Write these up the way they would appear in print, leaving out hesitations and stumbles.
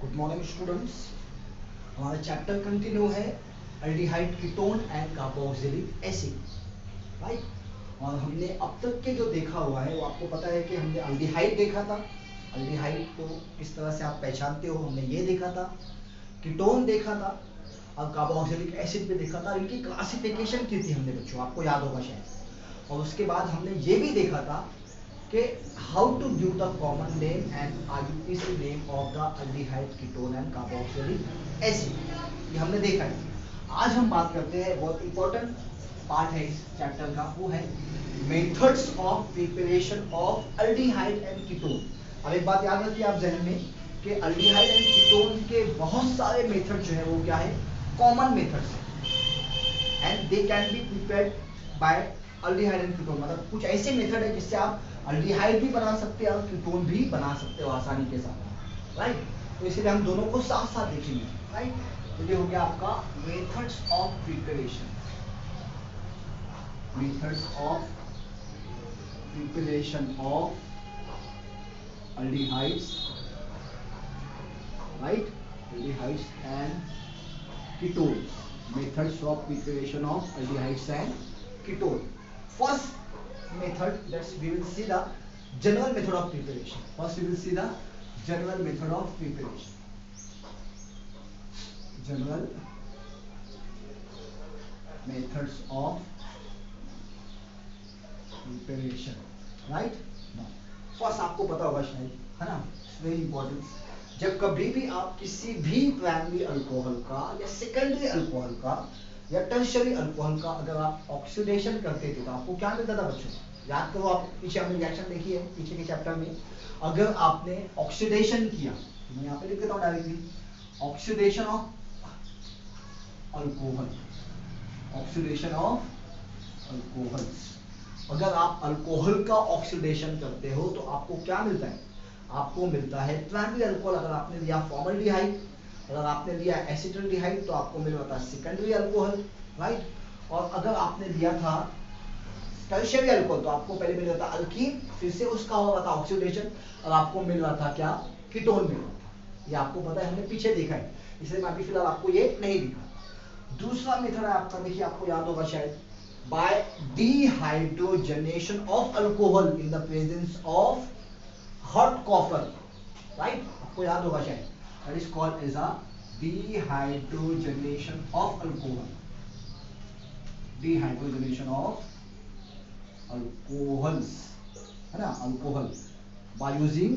Good morning students. हमारा chapter continue है aldehyde ketone and carboxylic acid, right. और हमने अब तक के जो देखा हुआ है वो आपको पता है कि हमने अल्डिहाइड देखा था, अल्डिहाइड को किस तरह से आप पहचानते हो हमने ये देखा था, कीटोन देखा था और कार्बोक्सिलिक एसिड भी देखा था। इनकी क्लासिफिकेशन की थी हमने बच्चों, आपको याद होगा शायद। और उसके बाद हमने ये भी देखा था कि how to give the common name and IUPAC name of the aldehyde ketone and carboxylic acid, ये हमने देखा है। आज हम बात करते हैं, बहुत इंपॉर्टेंट पार्ट है इस चैप्टर का, वो है methods of preparation of aldehyde and ketone. अब एक बात याद रखिए आप जहन में कि अल्डिहाइड एंड कीटोन के बहुत सारे मेथड जो है वो क्या है, कॉमन मेथड्स है and they can be prepared by aldehyde and ketone. मतलब कुछ ऐसे मेथड है जिससे आप अल्डिहाइड भी बना सकते हैं और कीटोन भी बना सकते हो आसानी के साथ, राइट। तो इसलिए हम दोनों को साथ साथ देखेंगे, राइट। तो ये हो गया आपका methods of preparation, methods of preparation of aldehydes, right, aldehydes and ketones, methods of preparation of aldehydes and ketone. First method, we will see the general method of preparation. First we will see the general method of preparation, general methods of preparation, right. Now first आपको पता होगा शायद, है ना, very important. जब कभी भी आप किसी भी प्राइमरी अल्कोहल का या सेकेंडरी अल्कोहल का या टर्शियरी अल्कोहल का अगर आप ऑक्सीडेशन करते थे तो आपको क्या मिलता था बच्चों, याद करो। आप पीछे हमने रिएक्शन देखी है पीछे के चैप्टर में। अगर आपने ऑक्सीडेशन किया, मैं यहाँ पे लिख देता हूँ directly, oxidation of alcohol, oxidation of alcohols. अगर आप अल्कोहल का ऑक्सीडेशन करते हो तो आपको क्या मिलता है, आपको मिलता है प्राइमरी अल्कोहल। अगर आपने लिया फॉर्मल्डिहाइड, अगर आपने लिया एसिटल्डिहाइड तो आपको मिल रहा था सेकेंडरी अल्कोहल, राइट। और अगर आपने लिया था टर्शियरी अल्कोहल तो आपको पहले मिल रहा था अल्कीन, फिर से उसका हो रहा था ऑक्सीडेशन और आपको मिल रहा था क्या, कीटोन मिल रहा था। ये आपको पता है, हमने पीछे देखा है, इसलिए मैं अभी फिलहाल आपको ये नहीं दिखा। दूसरा मेथड है आपका, देखिए आपको याद होगा शायद, by dehydrogenation of alcohol in the presence of hot copper, right। आपको याद होगा शायद, that is called as a dehydrogenation of alcohol, dehydrogenation of alcohols, है ना, alcohol by using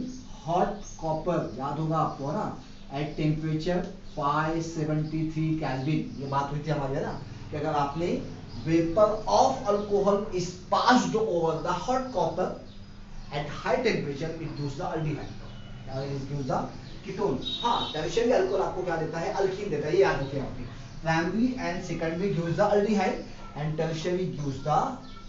hot copper, याद होगा आपको, है ना, at temperature 573 Kelvin। ये बात हुई थी हमारी, है ना, कि अगर आपने vapor of alcohol is passed over the hot copper at high temperature, it gives the aldehyde, it gives the ketone। हाँ, tertiary alcohol आपको क्या देता है, अल्कीन देता है, ये याद रखिए आपने। Primary and secondary gives the aldehyde and tertiary gives the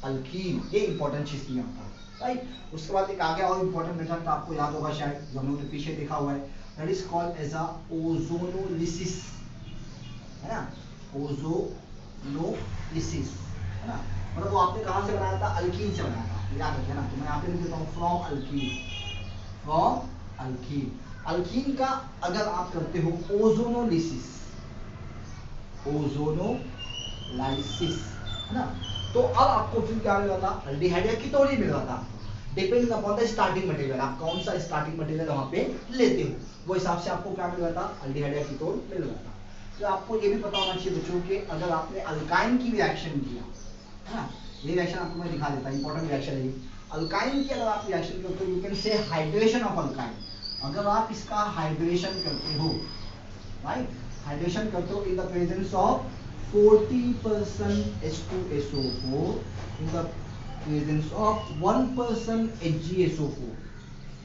alkene। ये इंपॉर्टेंट चीज थी यहाँ पर, राइट। उसके बाद एक आगे और इंपॉर्टेंट मेथड था, आपको याद होगा शायद, जो हम लोगों ने पीछे देखा हुआ है, that is called as a ozonolysis, है ना, ओजोनोलिसिस, है ना। मतलब वो आपने कहाँ से बनाया था, अल्कीन से बनाया था, याद रखिए ना। तो मैं यहाँ पे लिख देता हूँ from alkyne, from alkyne. Alkyne का अगर आप करते हो ओजोनोलिसिस, ओजोनोलाइसिस, है ना, तो अब आपको फिर क्या मिल रहा था, अल्डिहाइड या कीटोन ही मिल रहा था, depending upon the starting material. आप कौन सा स्टार्टिंग मटेरियल वहाँ पे लेते हो, वो हिसाब से आपको क्या मिल रहा था, अल्डिहाइड या कीटोन मिल रहा था। तो आपको ये भी पता होना चाहिए बच्चों कि अगर आपने अल्काइन की रिएक्शन किया, है ना, ये रिएक्शन आपको मैं दिखा देता हूं, इंपॉर्टेंट रिएक्शन है ये। अल्काइन की अगर आप रिएक्शन करते हो, you can say hydration of alkyne. अगर आप इसका हाइड्रेशन करते हो, राइट, हाइड्रेशन करते हो in the presence of 40% H2SO4, in the presence of 1% HgSO4,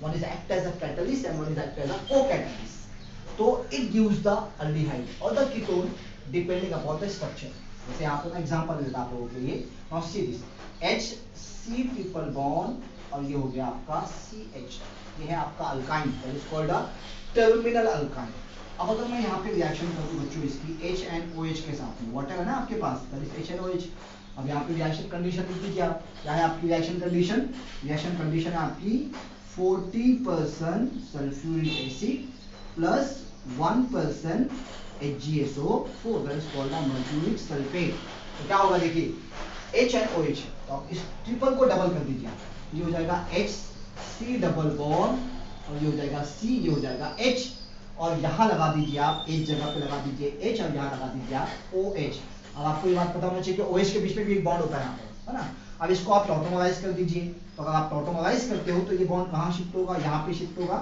one is act as a catalyst and one is act as a co-catalyst, तो it gives the aldehyde or the ketone depending upon the structure। जैसे यहाँ पे मैं example देता आप लोगों के लिए। Now see this HC triple bond और ये हो गया आपका CH, ये है आपका alkyne, that is called a terminal alkyne. अब अगर मैं यहाँ पे रिएक्शन कर दूं बच्चों इसकी HNOH के साथ में, वाटर है ना आपके पास, दैट इज HNOH। अब यहाँ पे रिएक्शन कंडीशन लिखी, क्या है आपकी रिएक्शन कंडीशन, रिएक्शन कंडीशन है आपकी 40% sulphuric acid plus 1% HgSO4, that is called a mercuric sulfate। तो क्या होगा देखिए, H and OH, तो आप इस ट्रिपल को डबल कर दीजिए, ये हो जाएगा HC डबल बॉन्ड और ये हो जाएगा C, ये हो जाएगा H, और यहाँ लगा दीजिए आप, एक जगह पे लगा दीजिए H और यहाँ लगा दीजिए आप OH। अब आपको ये बात पता होना चाहिए कि OH के बीच में भी एक बॉन्ड होता है यहाँ पे, है ना। अब इसको आप टॉटोमराइज कर दीजिए, तो अगर आप टॉटोमराइज करते हो तो ये बॉन्ड कहाँ शिफ्ट होगा, यहाँ पे शिफ्ट होगा,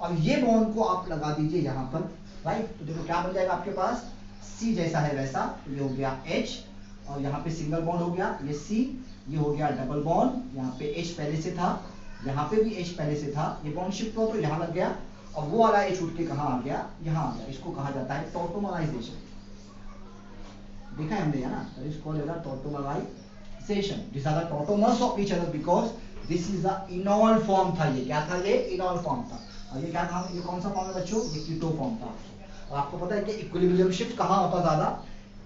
और ये बॉन्ड को आप लगा दीजिए यहाँ पर, राइट। तो देखो क्या बन जाएगा आपके पास, C जैसा है वैसा, तो ये हो गया H, और यहाँ पे सिंगल बॉन्ड हो गया, ये C, ये हो गया डबल बॉन्ड, यहाँ पे H पहले से था, यहाँ पे भी H पहले से था, ये बॉन्ड शिफ्ट हो तो यहाँ लग गया, और वो वाला H उठ के कहाँ आ गया, यहाँ आ गया। इसको कहा जाता है टॉटोमराइजेशन, देखा है हमने, है ना। That is called as tautomerisation. This are the tautomers of each other because this is the enol form था, ये क्या था, ये इनॉल फॉर्म था, और ये क्या था, ये कौन सा फॉर्म है बच्चों, ये कीटो फॉर्म था। और आपको पता है कि इक्विलिब्रियम शिफ्ट कहाँ होता ज्यादा,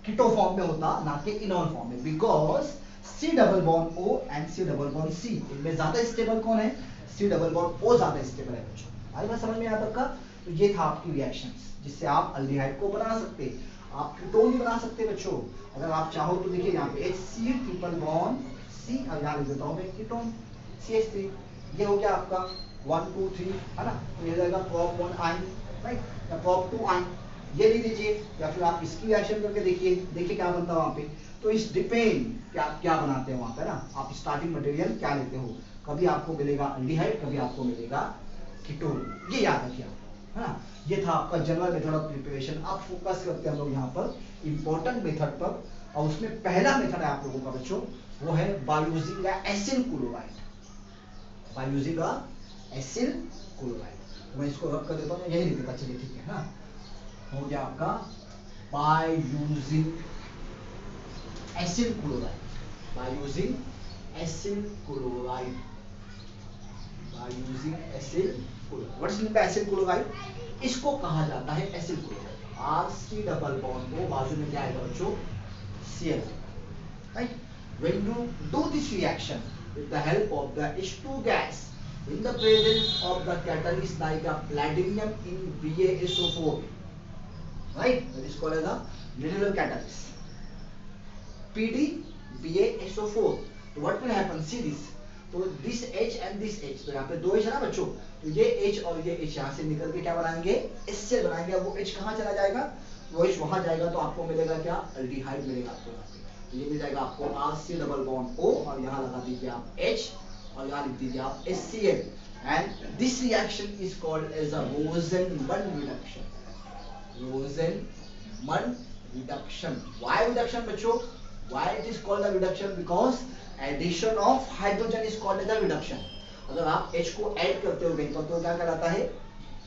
कीटो फॉर्म में होता, ना कि इनॉल फॉर्म में, because C double bond O and C double bond C, इनमें ज्यादा स्टेबल कौन है, C डबल बॉन्ड O ज्यादा स्टेबल है बच्चों। आई बात समझ में यहाँ तक का। तो ये था आपकी रिएक्शंस जिससे आप अल्डिहाइड को बना सकते, आप कीटोन भी बना सकते बच्चों। अगर आप चाहो तो देखिए यहाँ पे HC ट्रिपल बॉन्ड C, और यहाँ लिख देता हूँ मैं कीटोन CH3, ये हो गया आपका 1 2 3, है ना। तो ये जाएगा prop 1 आयन, राइट, या prop 2 आयन, ये लिख दीजिए, या फिर आप इसकी रिएक्शन करके देखिए, देखिए क्या बनता है वहाँ पे। तो इस डिपेंड क्या क्या बनाते हैं वहाँ पे ना, आप स्टार्टिंग मटेरियल क्या लेते हो, कभी आपको मिलेगा अल्डिहाइड, कभी आपको मिलेगा कीटोन, ये याद रखिए आप, है ना। ये था आपका जनरल मेथड ऑफ प्रिपरेशन। अब फोकस करते हैं हम लोग यहाँ पर इंपॉर्टेंट मेथड पर, और उसमें पहला मेथड है आप लोगों का बच्चों, वो है by using acyl chloride, by using acyl chloride. मैं इसको रब कर देता हूँ, यही लिख देता, चलिए ठीक है ना। हो गया आपका by using acyl chloride, by using acyl chloride, by using acyl chloride. What is mean by acyl chloride, इसको कहा जाता है acyl chloride. RC double bond को बाजू में क्या आएगा बच्चों, Cl, right. When you do this reaction with the help of the H2 gas in the presence of the catalyst like a platinum in BaSO4, right, that is called as a mineral catalyst, PdBaSO4. So what will happen, see this, तो this H and this H, तो यहाँ पे दो H है ना बच्चों, तो ये H और ये H यहाँ से निकल के क्या बनाएंगे, HCl बनाएंगे। वो H कहाँ चला जाएगा, वो H वहाँ जाएगा, तो आपको मिलेगा क्या, अल्डिहाइड मिलेगा आपको यहाँ पे। तो ये मिल जाएगा आपको RC डबल बॉन्ड O, और यहाँ लगा दीजिए आप H, और यहाँ लिख दीजिए आप HCl, and this reaction is called as a Rosenmund reduction, Rosenmund reduction। Why reduction बच्चों, why it is called a reduction, because addition of hydrogen is called as a reduction। अगर आप H को add करते हो कहीं पर तो क्या कहलाता है,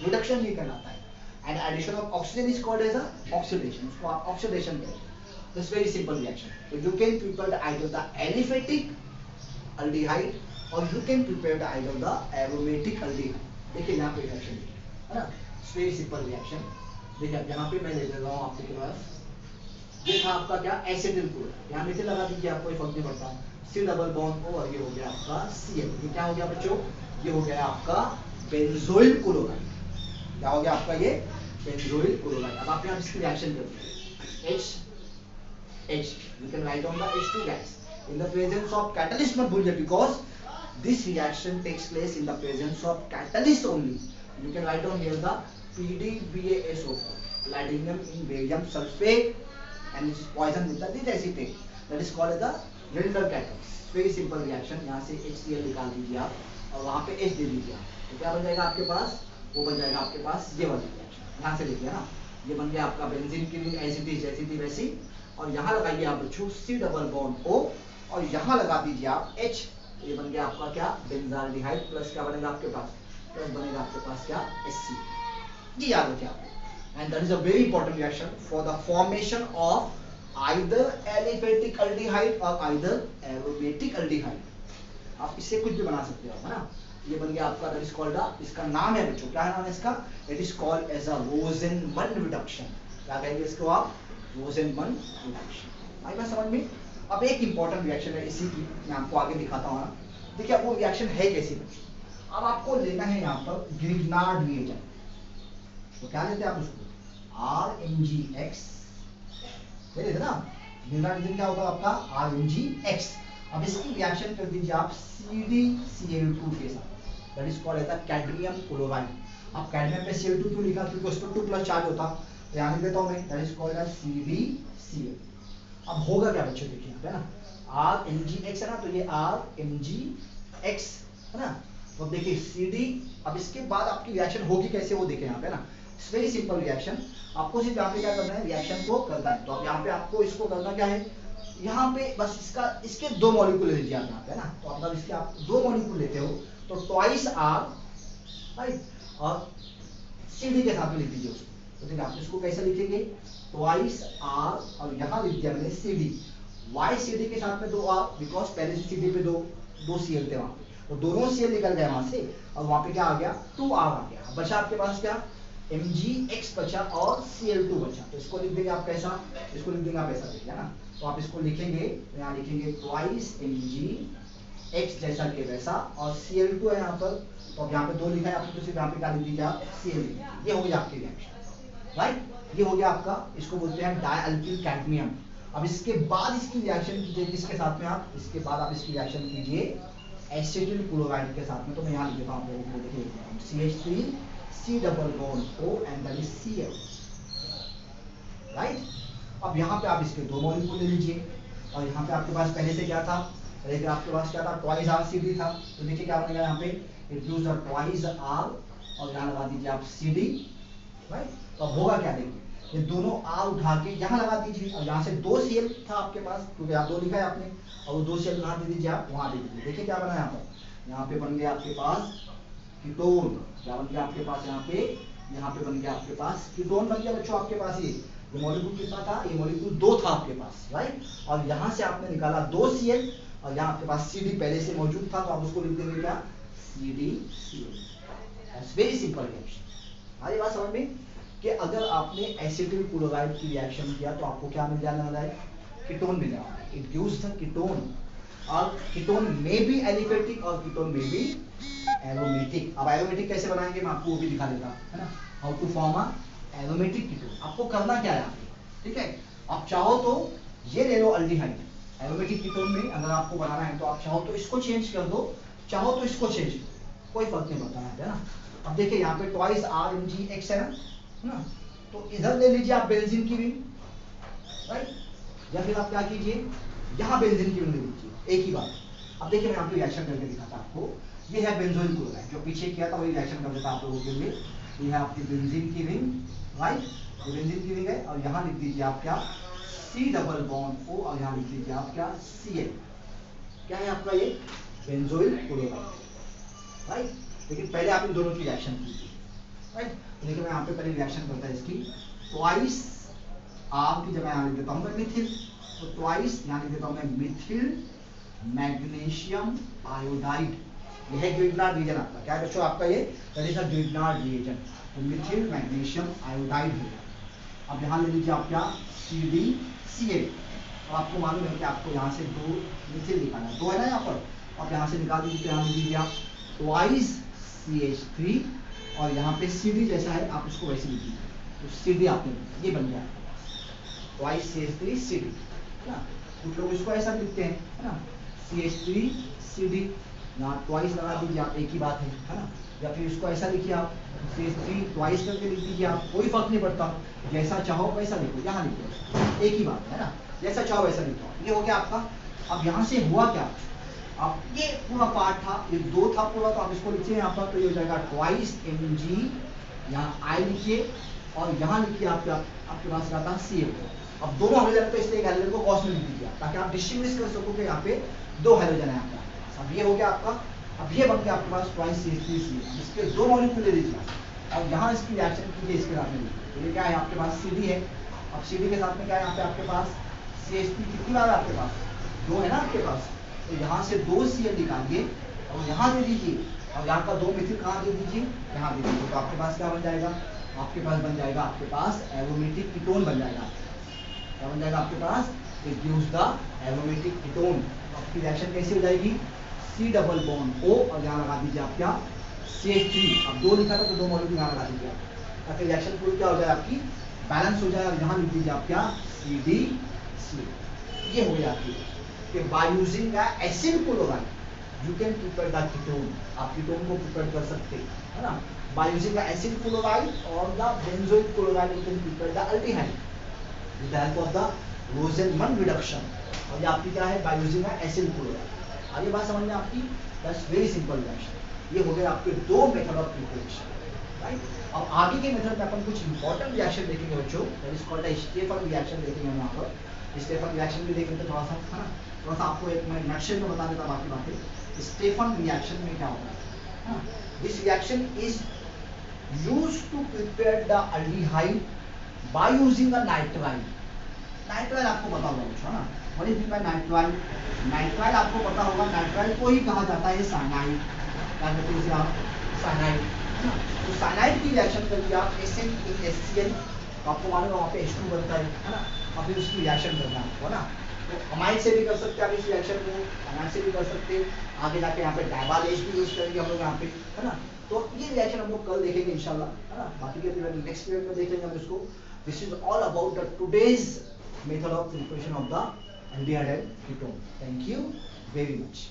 रिडक्शन ही कहलाता है। And addition of oxygen is called as a oxidation, उसको आप ऑक्सीडेशन कहते हैं। This very simple reaction. तो you can prepare either the aliphatic aldehyde or you can prepare either the aromatic aldehyde. देखिए यहाँ पे रिएक्शन है ना, वेरी सिंपल रिएक्शन। देखिए यहाँ पे मैं ले ले रहा हूँ आपके पास, ये था आपका क्या, एसिटिल क्लोराइड, यहाँ नीचे लगा दीजिए, आपको कोई फर्क नहीं पड़ता, C डबल बॉन्ड O, और ये हो गया आपका Cl। ये क्या हो गया बच्चों, ये हो गया आपका बेंजोइल क्लोराइड। क्या हो गया आपका ये, बेंजोइल क्लोराइड। अब आप यहाँ इसकी रिएक्शन कर दीजिए, H, you can write on the H2 gas in the presence of catalyst, मत भूलिए, because this reaction takes place in the presence of catalyst only। You can write on here the PdBaSO4, platinum in barium sulfate, and this is poison with the acetate, that is called as the Lindner catalyst। Very simple reaction। यहाँ से HCl निकाल दीजिए आप, और वहाँ पे H दे दीजिए आप, तो क्या बन जाएगा आपके पास, वो बन जाएगा आपके पास ये वाला रिएक्शन। यहाँ से देखिए ना, ये बन गया आपका बेंजीन की रिंग, ऐसी थी जैसी थी वैसी, और यहाँ लगाइए आप बच्चों C डबल बॉन्ड O, और यहाँ लगा दीजिए आप H, ये बन गया आपका क्या, बेंजाल्डिहाइड, प्लस क्या बनेगा आपके पास, प्लस बनेगा आपके पास क्या, HC। ये याद रखिए आप। And that is a very important reaction for the formation of either aliphatic aldehyde or either aromatic aldehyde। आप इससे कुछ भी बना सकते हो, है ना। ये बन गया आपका, that is called a, इसका नाम है बच्चों, क्या नाम है इसका, it is called as a Rosenmund reduction। क्या कहेंगे इसको आप, Rosenmund reduction। आई बात समझ में। अब एक इंपॉर्टेंट रिएक्शन है इसी की, मैं आपको आगे दिखाता हूँ ना। देखिए वो रिएक्शन है कैसी बच्चों। अब आपको लेना है यहाँ पर ग्रिग्नार्ड रिएजेंट, तो क्या लेते हैं आप उसको, RMgX, देख रहे थे ना, न्यूट्रॉन रीजन क्या होगा आपका RMgX। अब इसकी रिएक्शन कर दीजिए आप CdCl2 के साथ, that is called as the cadmium chloride. अब कैडमियम पे Cl2 क्यों लिखा, क्योंकि उस पर 2+ चार्ज होता, तो यहाँ लिख देता हूँ मैं, that is called as CdCl। अब होगा क्या बच्चों, देखिए यहाँ पे ना RMgX है ना, तो ये RMgX है ना, तो देखिए CD। अब इसके बाद आपकी रिएक्शन होगी कैसे वो देखें यहाँ पे ना, इट्स वेरी सिंपल रिएक्शन। आपको सिर्फ यहाँ पे क्या करना है, रिएक्शन को करना है। तो अब यहाँ पे आपको इसको करना क्या है, यहाँ पे बस इसके 2 मॉलिक्यूल ले लीजिए आप यहाँ पे ना, तो अब इसके आप 2 मॉलिक्यूल लेते हो तो ट्वाइस R, राइट, और CD के साथ में लिख दीजिए उसको। तो देखिए आप इसको कैसे लिखेंगे, ट्वाइस R और यहाँ लिख दिया मैंने CD। वाई CD के साथ में 2R, बिकॉज पहले से CD पे दो Cl थे वहाँ पे, तो दोनों Cl निकल गए वहां से, और वहां पे क्या आ गया 2R आ गया। बचा आपके पास क्या, Mgx बचा और Cl2 बचा। तो इसको लिख देंगे आप कैसा, इसको लिख देंगे आप ऐसा, देखिए ना, तो आप इसको लिखेंगे, तो यहाँ लिखेंगे ट्वाइस Mgx जैसा के वैसा, और Cl2 है यहाँ पर, तो अब यहाँ पे 2 लिखा है आपने, तो सिर्फ यहाँ पे क्या लिख दीजिए आप Cl। ये हो गया आपकी रिएक्शन, राइट, ये हो गया आपका, इसको बोलते हैं डायल्किल कैडमियम। अब इसके बाद इसकी रिएक्शन कीजिए किसके साथ में, आप इसके बाद आप इसकी रिएक्शन कीजिए एसिटिल क्लोराइड के साथ में। तो मैं यहाँ लिख देता हूँ आप लोगों को, देखिए CH3 C+O and that is Cl, right. अब यहाँ पे आप इसके 2 मॉलिक्यूल ले लीजिए, और यहाँ पे आपके पास पहले से क्या था, पहले से आपके पास क्या था, ट्वाइस RCD था। तो देखिए क्या बनेगा यहाँ पे, it gives the twice R, और यहाँ लगा दीजिए आप CD, राइट। तो अब होगा क्या, देखिए ये दोनों R उठा के यहाँ लगा दीजिए, और यहाँ से 2 Cl था आपके पास, क्योंकि आप 2 लिखा है आपने, और वो 2 Cl कहाँ दे दीजिए आप, वहाँ दे दीजिए। देखिए क्या बना यहाँ पर, यहाँ पे बन गया आपके पास कीटोन, क्या बन गया आपके पास यहाँ पे बन गया आपके पास कीटोन बन गया बच्चों आपके पास। ये मॉलिक्यूल कितना था, ये मॉलिक्यूल 2 था आपके पास, राइट, और यहाँ से आपने निकाला 2 Cl, और यहाँ आपके पास CD पहले से मौजूद था, तो आप उसको लिख देंगे क्या, CdCl। That's very simple reaction. हमारी बात समझ में, कि अगर आपने एसिटिल क्लोराइड की रिएक्शन किया तो आपको क्या मिल जाने वाला है, कीटोन मिल जाएगा, इट गिव्स द कीटोन। और कीटोन में भी एलिफेटिक और कीटोन में भी एरोमेटिक। अब एरोमेटिक कैसे बनाएंगे मैं आपको वो भी दिखा देता हूँ, है ना, how to form a aromatic ketone. आपको करना क्या है, ठीक है, आप चाहो तो ये ले लो अल्डिहाइड, एरोमेटिक कीटोन में अगर आपको बनाना है तो आप चाहो तो इसको चेंज कर दो, चाहो तो इसको चेंज कर दो, कोई फर्क नहीं पड़ता है ना। अब देखिए यहाँ पे ट्वाइस RMgX है ना, तो इधर ले लीजिए आप बेंजीन की रिंग, राइट, या फिर आप क्या कीजिए, यहाँ बेंजीन की रिंग ले लीजिए, एक ही बात। अब देखिए मैं आपको रिएक्शन करके दिखाता आपको, ये है बेंजोइल क्लोराइड, जो पीछे किया था वही रिएक्शन कर देता आप लोगों के लिए। ये है आपकी बेंजीन की रिंग, राइट, ये बेंजीन की रिंग है, और यहाँ लिख दीजिए आप क्या, C+O, और यहाँ लिख दीजिए आप क्या, Cl। क्या है आपका ये बेंजोइल क्लोराइड, राइट। लेकिन पहले आप इन दोनों की रिएक्शन कीजिए, राइट। तो देखिए मैं यहाँ पे पहले रिएक्शन करता है इसकी, ट्वाइस R की जगह यहाँ लिख देता हूँ मैं मिथिल, तो ट्वाइस यहाँ लिख देता हूँ मैं मिथिल मैग्नीशियम आयोडाइड। यह है ग्रिग्नार्ड रीजन आपका, क्या है बच्चों आपका ये, that is a Grignard reason, तो मिथिल मैग्नीशियम आयोडाइड हो गया। अब यहाँ ले लीजिए आप क्या, CdCl। और आपको मालूम है कि आपको यहाँ से 2 मिथिल निकालना है, 2 है ना यहाँ पर, आप यहाँ से निकाल दीजिए, यहाँ ले लीजिए आप ट्वाइस CH3, और यहाँ पे CD जैसा है आप उसको वैसे लिख दीजिए, तो CD आपने ये बन गया ट्वाइस CH3 CD, है ना। कुछ लोग इसको ऐसा लिखते हैं, है ना, CH3 CD, यहाँ ट्वाइस लगा दीजिए आप, एक ही बात है ना। या फिर इसको ऐसा लिखिए आप, CH3 ट्वाइस करके लिख दीजिए आप, कोई फर्क नहीं पड़ता, जैसा चाहो वैसा लिखो, यहाँ लिखो, एक ही बात है ना, जैसा चाहो वैसा लिखो। ये हो गया आपका। अब यहाँ से हुआ क्या, अब ये पूरा पार्ट था, ये 2 था पूरा, तो आप इसको लिखिए यहाँ पर, तो ये हो जाएगा ट्वाइस Mg, यहाँ I लिखिए, और यहाँ लिखिए आपके पास रहता है Cl। अब दोनों हाइड्रोजन तो इसलिए हाइड्रोजन को कॉस्ट में लिख दीजिए, ताकि आप डिस्टिंग्विश कर सको कि यहाँ पे 2 हाइड्रोजन है आपका। अब ये हो गया आपका, अब ये बन गया आपके पास ट्वाइस CH3Cl, इसके 2 मॉलिक्यूल ले लीजिए, और यहाँ इसकी रिएक्शन कीजिए इसके साथ में। तो ये क्या है आपके पास, CD है। अब CD के साथ में क्या है यहाँ पे आपके पास, CH3 कितनी बार है आपके पास, 2 है ना आपके पास, तो यहाँ से 2 Cl निकालिए और यहाँ दे दीजिए, और यहाँ का 2 मिथिल कहाँ दे दीजिए, यहाँ दे दीजिए, तो आपके पास क्या बन जाएगा, आपके पास बन जाएगा आपके पास एरोमेटिक कीटोन बन जाएगा। क्या बन जाएगा आपके पास, it gives the aromatic ketone. आपकी रिएक्शन कैसी हो जाएगी, C+O, और यहाँ लगा दीजिए आप क्या, CH3। अब 2 लिखा था तो 2 मॉलिक्यूल यहाँ लगा दीजिए आप, ताकि रिएक्शन पूरी क्या हो जाए आपकी बैलेंस हो जाएगा, यहाँ लिख दीजिए आप क्या CDC। ये हो जाती है कि by using the acid chloride you can prepare the ketone, आप कीटोन को प्रिपेयर कर सकते हैं, है ना। By using the acid chloride और the benzoic chloride you can prepare the aldehyde with the help of the Rosenmund reduction. और ये आपकी क्या है, by using the acid chloride. आगे बात समझ में आपकी, दैट्स वेरी सिंपल रिएक्शन। ये हो गए आपके दो मेथड ऑफ प्रिपरेशन, राइट। अब आगे के मेथड में अपन कुछ इंपॉर्टेंट रिएक्शन देखेंगे बच्चों, that is called the Stephen reaction देखेंगे हम यहाँ पर। स्टेफन रिएक्शन भी देख लेते थोड़ा सा, है ना। थोड़ा सा आपको एक मैं नक्शे में बता देता बाकी बातें। स्टेफन रिएक्शन में क्या होता है, this reaction is used to prepare the aldehyde by using a nitrile। Nitrile आपको पता होगा कुछ, है ना। What is by nitrile, nitrile आपको पता होगा, नाइट्राइल को ही कहा जाता है साइनाइड, क्या कहते हैं इसे आप, साइनाइड, है ना। तो साइनाइड की रिएक्शन करिए आप SnHCl, आपको मालूम है वहाँ पे H2 बनता है ना, और फिर उसकी रिएक्शन करना है ना। तो अमाइड से भी कर सकते हैं आप इस रिएक्शन को, अमाइड से भी कर सकते हैं, आगे जाके यहाँ पे डाइबालेज भी यूज करेंगे हम लोग यहाँ पे, है ना। तो ये रिएक्शन हम लोग कल देखेंगे इंशाल्लाह, है ना। बाकी के पीरियड नेक्स्ट पीरियड में देखेंगे हम इसको। This is all about the today's method of preparation of the aldehyde and ketone। Thank you very much।